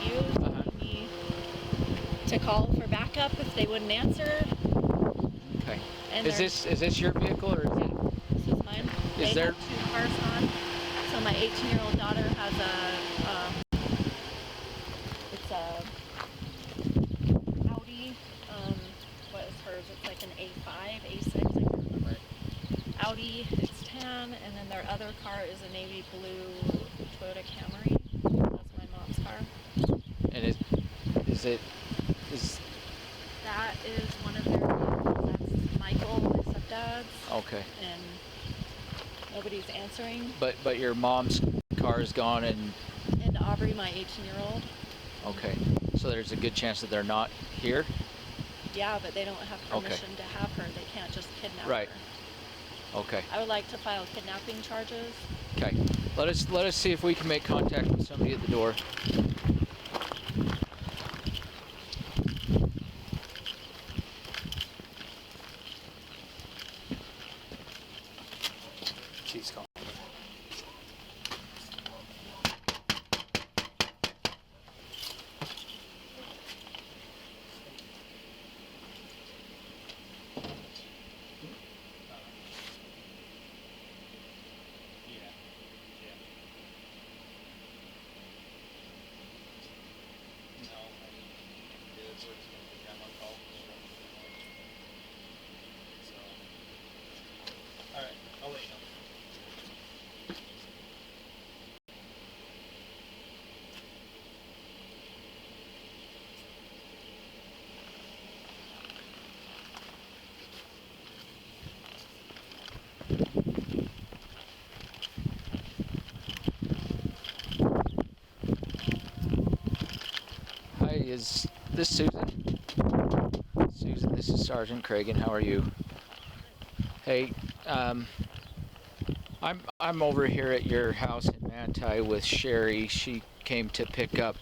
you, telling me to call for backup if they wouldn't answer. Okay. And Is this your vehicle or? Yeah, this is mine. Is they there? have 2 cars on. So my 18-year-old daughter has it's a Audi. What is hers? It's like an A5, A6. I can't remember. Audi. It's tan, and then their other car is a navy blue Toyota Camry. That's my mom's car. And is that is one of their vehicles. That's Michael, my stepdad's. Okay. And nobody's answering. But your mom's car is gone and Aubrey, my 18-year-old. Okay. So there's a good chance that they're not here? Yeah, but they don't have permission to have her. They can't just kidnap right. her. Okay. I would like to file kidnapping charges. Okay. Let us see if we can make contact with somebody at the door. She's calling. Alright, I'll let you know. Hi, is this Susan? Susan, this is Sergeant Cragun. How are you? Hey, I'm over here at your house in Manti with Sherry. She came to pick up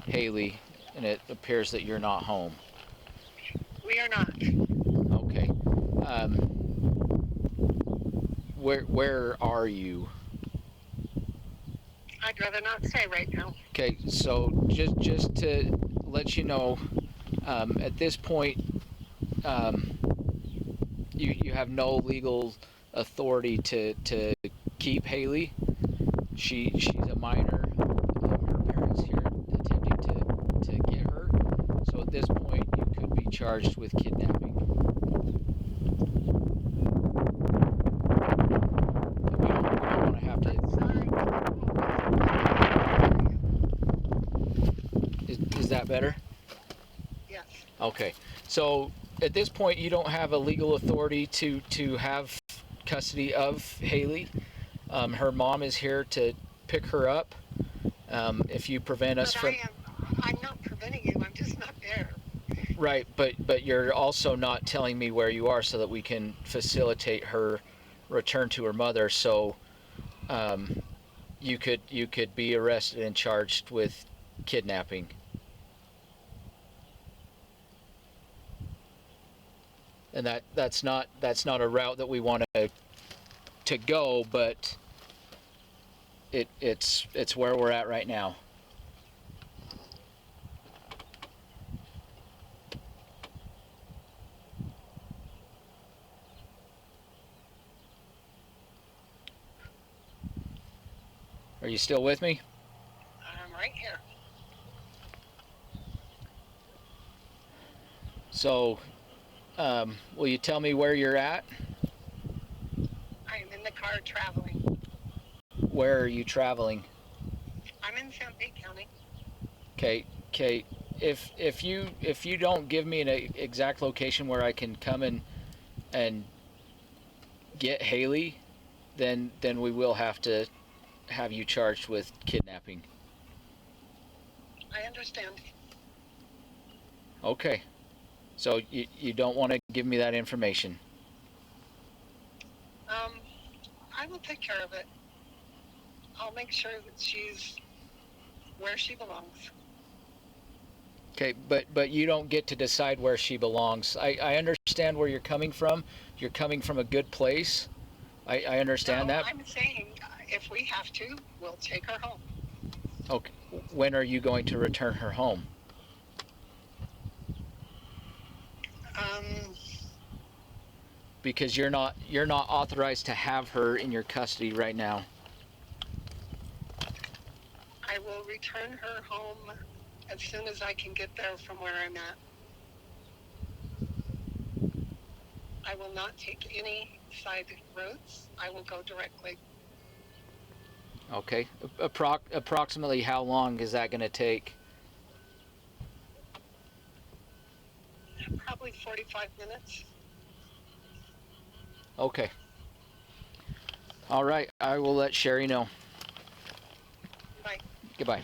Haley, and it appears that you're not home. We are not. Okay. Where are you? I'd rather not say right now. Okay, so just to let you know, at this point, you have no legal authority to keep Haley. She's a minor. Her parents here attempting to get her. So at this point, you could be charged with kidnapping. We don't want to have to. Sorry. Is that better? Yes. Okay. So at this point, you don't have a legal authority to have custody of Haley. Her mom is here to pick her up. If you prevent us from... I'm not preventing you. I'm just not there. Right, but you're also not telling me where you are so that we can facilitate her return to her mother. So you could be arrested and charged with kidnapping. And that's not a route that we want to go, but it's where we're at right now. Are you still with me? I'm right here. So, will you tell me where you're at? I'm in the car traveling. Where are you traveling? I'm in Champaign County. Okay. If you don't give me an exact location where I can come and get Haley, then we will have to have you charged with kidnapping. I understand. Okay. So you don't want to give me that information? I will take care of it. I'll make sure that she's where she belongs. Okay, but you don't get to decide where she belongs. I understand where you're coming from. You're coming from a good place. I understand that. I'm saying if we have to, we'll take her home. Okay. When are you going to return her home? Um, Because you're not authorized to have her in your custody right now. I will return her home as soon as I can get there from where I'm at. I will not take any side roads. I will go directly. Okay. Approximately how long is that going to take? Probably 45 minutes. Okay. All right. I will let Cheri know. Bye. Goodbye.